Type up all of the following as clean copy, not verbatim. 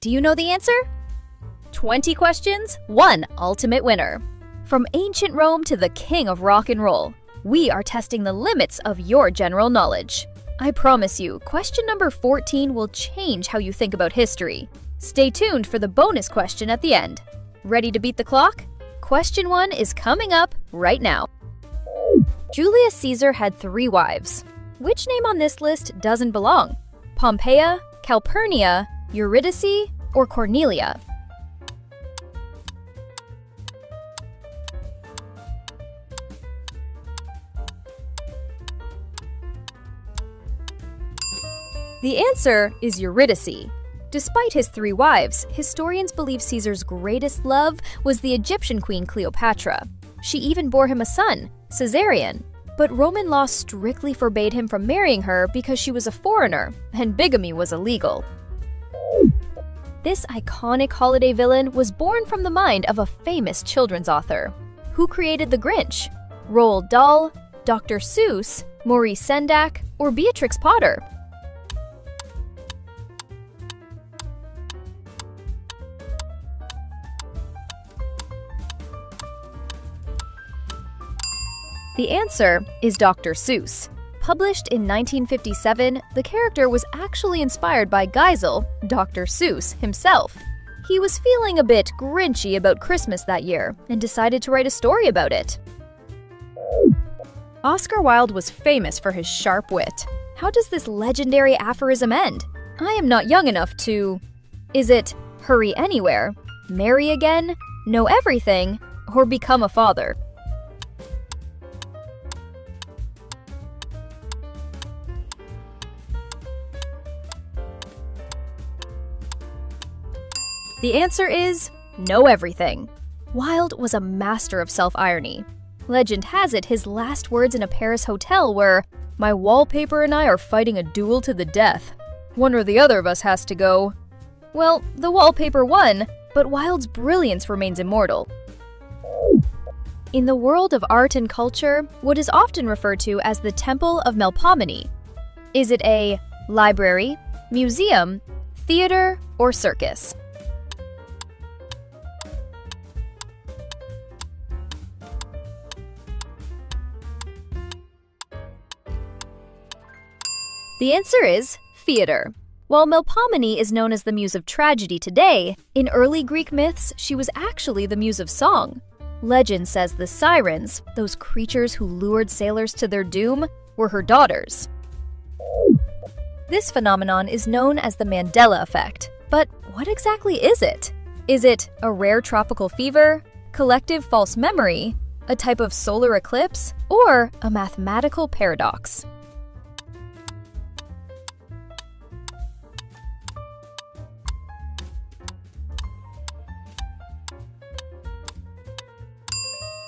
Do you know the answer? 20 questions, 1 ultimate winner. From ancient Rome to the king of rock and roll, we are testing the limits of your general knowledge. I promise you, question number 14 will change how you think about history. Stay tuned for the bonus question at the end. Ready to beat the clock? Question 1 is coming up right now. Julius Caesar had 3 wives. Which name on this list doesn't belong? Pompeia, Calpurnia, Eurydice, or Cornelia? The answer is Eurydice. Despite his 3 wives, historians believe Caesar's greatest love was the Egyptian queen Cleopatra. She even bore him a son, Caesarion, but Roman law strictly forbade him from marrying her because she was a foreigner, and bigamy was illegal. This iconic holiday villain was born from the mind of a famous children's author. Who created the Grinch? Roald Dahl, Dr. Seuss, Maurice Sendak, or Beatrix Potter? The answer is Dr. Seuss. Published in 1957, the character was actually inspired by Geisel, Dr. Seuss, himself. He was feeling a bit Grinchy about Christmas that year and decided to write a story about it. Oscar Wilde was famous for his sharp wit. How does this legendary aphorism end? I am not young enough to... Is it hurry anywhere, marry again, know everything, or become a father? The answer is know everything. Wilde was a master of self-irony. Legend has it his last words in a Paris hotel were, "My wallpaper and I are fighting a duel to the death. One or the other of us has to go." Well, the wallpaper won, but Wilde's brilliance remains immortal. In the world of art and culture, what is often referred to as the Temple of Melpomene? Is it a library, museum, theater, or circus? The answer is theater. While Melpomene is known as the muse of tragedy today, in early Greek myths, she was actually the muse of song. Legend says the sirens, those creatures who lured sailors to their doom, were her daughters. This phenomenon is known as the Mandela effect. But what exactly is it? Is it a rare tropical fever, collective false memory, a type of solar eclipse, or a mathematical paradox?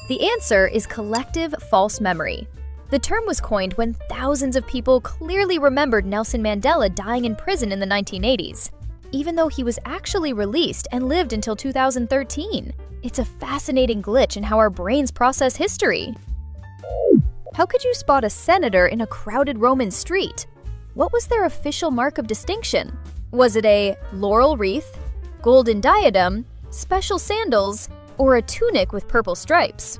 The answer is collective false memory. The term was coined when thousands of people clearly remembered Nelson Mandela dying in prison in the 1980s, even though he was actually released and lived until 2013. It's a fascinating glitch in how our brains process history. How could you spot a senator in a crowded Roman street? What was their official mark of distinction? Was it a laurel wreath, golden diadem, special sandals, or a tunic with purple stripes?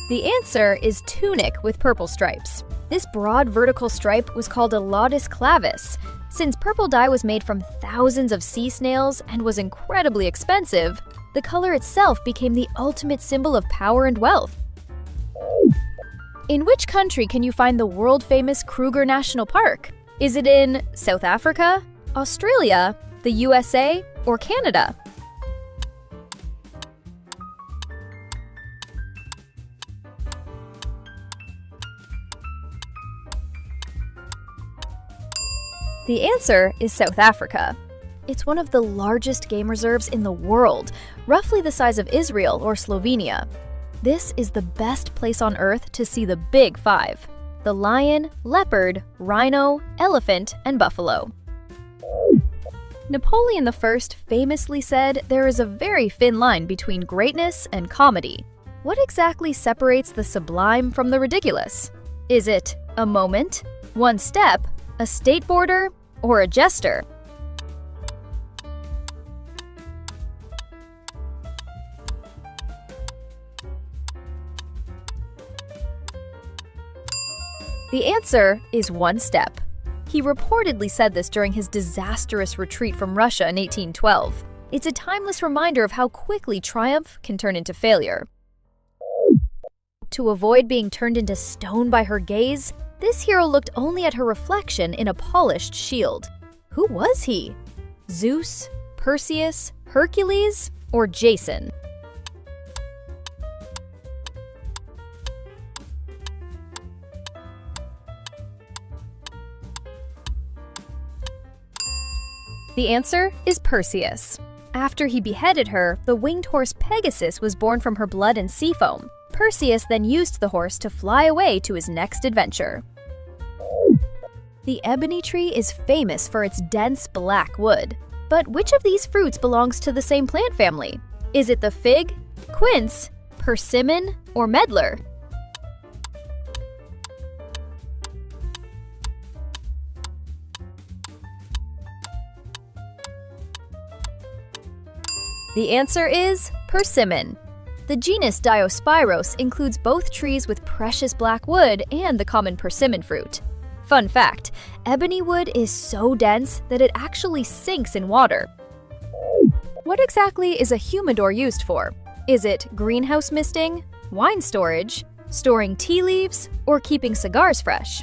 The answer is tunic with purple stripes. This broad vertical stripe was called a laudis clavis. Since purple dye was made from thousands of sea snails and was incredibly expensive, the color itself became the ultimate symbol of power and wealth. In which country can you find the world-famous Kruger National Park? Is it in South Africa, Australia, the USA, or Canada? The answer is South Africa. It's one of the largest game reserves in the world, roughly the size of Israel or Slovenia. This is the best place on Earth to see the Big Five: the lion, leopard, rhino, elephant, and buffalo. Napoleon I famously said there is a very thin line between greatness and comedy. What exactly separates the sublime from the ridiculous? Is it a moment, one step, a skateboarder, or a jester? The answer is one step. He reportedly said this during his disastrous retreat from Russia in 1812. It's a timeless reminder of how quickly triumph can turn into failure. To avoid being turned into stone by her gaze, this hero looked only at her reflection in a polished shield. Who was he? Zeus, Perseus, Hercules, or Jason? The answer is Perseus. After he beheaded her, the winged horse Pegasus was born from her blood and sea foam. Perseus then used the horse to fly away to his next adventure. The ebony tree is famous for its dense black wood. But which of these fruits belongs to the same plant family? Is it the fig, quince, persimmon, or medlar? The answer is persimmon. The genus Diospyros includes both trees with precious black wood and the common persimmon fruit. Fun fact, ebony wood is so dense that it actually sinks in water. What exactly is a humidor used for? Is it greenhouse misting, wine storage, storing tea leaves, or keeping cigars fresh?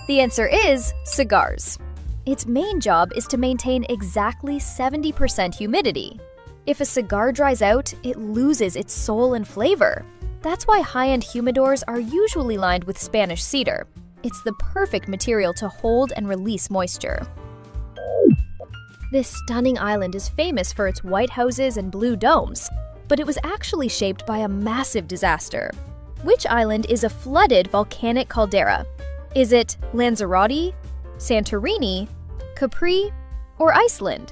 The answer is cigars. Its main job is to maintain exactly 70% humidity. If a cigar dries out, it loses its soul and flavor. That's why high-end humidors are usually lined with Spanish cedar. It's the perfect material to hold and release moisture. This stunning island is famous for its white houses and blue domes, but it was actually shaped by a massive disaster. Which island is a flooded volcanic caldera? Is it Lanzarote, Santorini, Capri, or Iceland?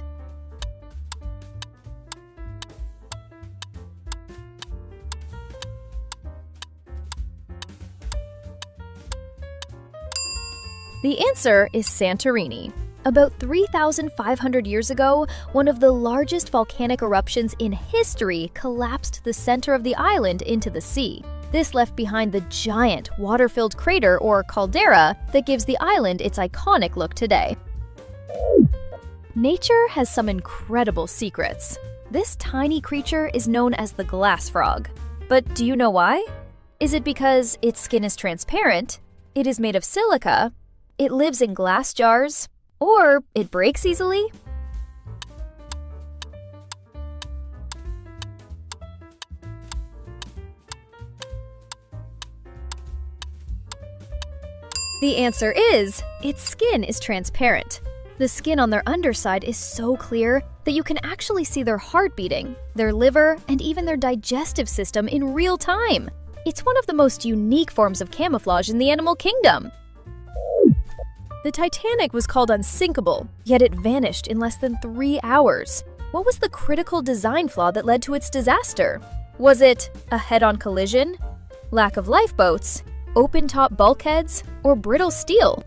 The answer is Santorini. About 3,500 years ago, one of the largest volcanic eruptions in history collapsed the center of the island into the sea. This left behind the giant, water-filled crater or caldera that gives the island its iconic look today. Nature has some incredible secrets. This tiny creature is known as the glass frog. But do you know why? Is it because its skin is transparent, it is made of silica, it lives in glass jars, or it breaks easily? The answer is, its skin is transparent. The skin on their underside is so clear that you can actually see their heart beating, their liver, and even their digestive system in real time. It's one of the most unique forms of camouflage in the animal kingdom. The Titanic was called unsinkable, yet it vanished in less than 3 hours. What was the critical design flaw that led to its disaster? Was it a head-on collision, lack of lifeboats, open-top bulkheads, or brittle steel?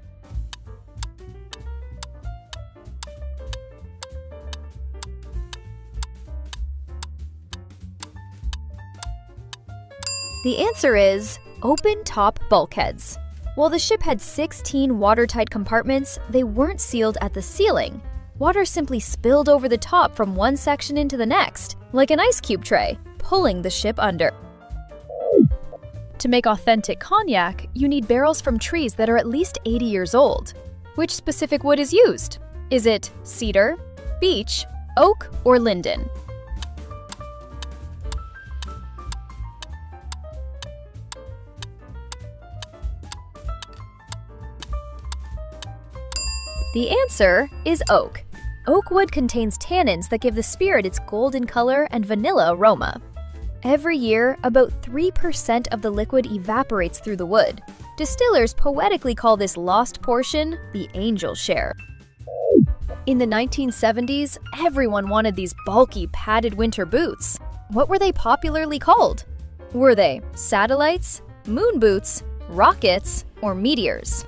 The answer is open-top bulkheads. While the ship had 16 watertight compartments, they weren't sealed at the ceiling. Water simply spilled over the top from one section into the next, like an ice cube tray, pulling the ship under. To make authentic cognac, you need barrels from trees that are at least 80 years old. Which specific wood is used? Is it cedar, beech, oak, or linden? The answer is oak. Oak wood contains tannins that give the spirit its golden color and vanilla aroma. Every year, about 3% of the liquid evaporates through the wood. Distillers poetically call this lost portion the angel share. In the 1970s, everyone wanted these bulky, padded winter boots. What were they popularly called? Were they satellites, moon boots, rockets, or meteors?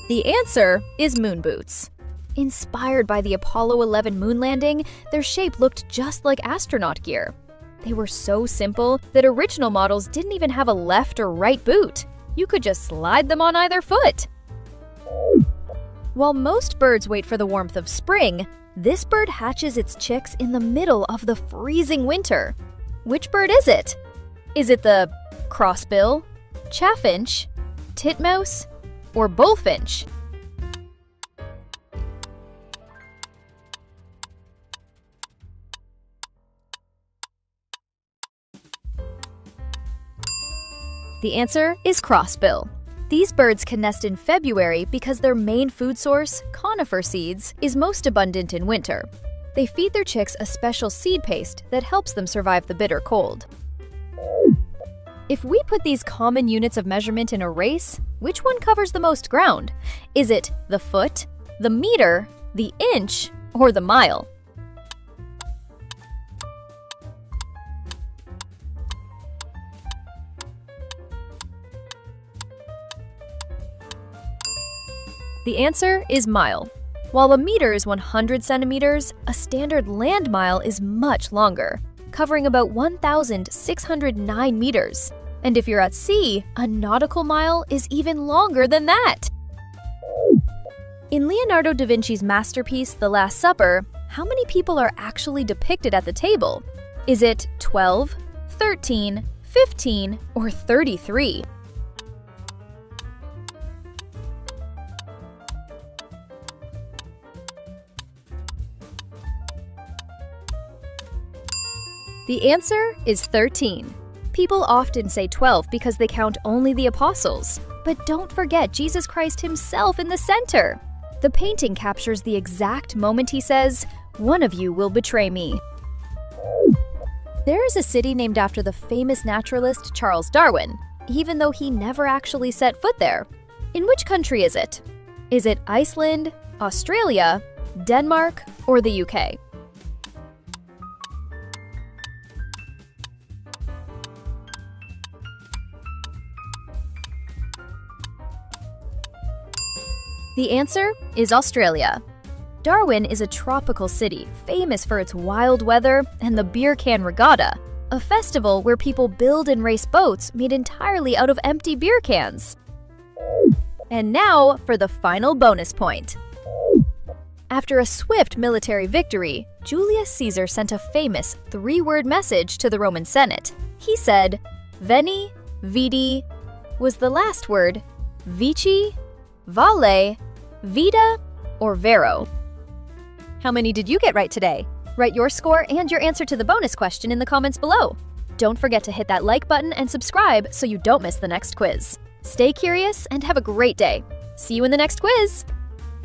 The answer is moon boots. Inspired by the Apollo 11 moon landing, their shape looked just like astronaut gear. They were so simple that original models didn't even have a left or right boot. You could just slide them on either foot. While most birds wait for the warmth of spring, this bird hatches its chicks in the middle of the freezing winter. Which bird is it? Is it the crossbill, chaffinch, titmouse, or bullfinch? The answer is crossbill. These birds can nest in February because their main food source, conifer seeds, is most abundant in winter. They feed their chicks a special seed paste that helps them survive the bitter cold. If we put these common units of measurement in a race, which one covers the most ground? Is it the foot, the meter, the inch, or the mile? The answer is mile. While a meter is 100 centimeters, a standard land mile is much longer, covering about 1,609 meters. And if you're at sea, a nautical mile is even longer than that. In Leonardo da Vinci's masterpiece, The Last Supper, how many people are actually depicted at the table? Is it 12, 13, 15, or 33? The answer is 13. People often say 12 because they count only the apostles. But don't forget Jesus Christ himself in the center. The painting captures the exact moment he says, "One of you will betray me." There is a city named after the famous naturalist Charles Darwin, even though he never actually set foot there. In which country is it? Is it Iceland, Australia, Denmark, or the UK? The answer is Australia. Darwin is a tropical city famous for its wild weather and the beer can regatta, a festival where people build and race boats made entirely out of empty beer cans. And now for the final bonus point. After a swift military victory, Julius Caesar sent a famous three-word message to the Roman Senate. He said, Veni, vidi, was the last word vici, vale, vita, or vero? How many did you get right today? Write your score and your answer to the bonus question in the comments below. Don't forget to hit that like button and subscribe so you don't miss the next quiz. Stay curious and have a great day. See you in the next quiz!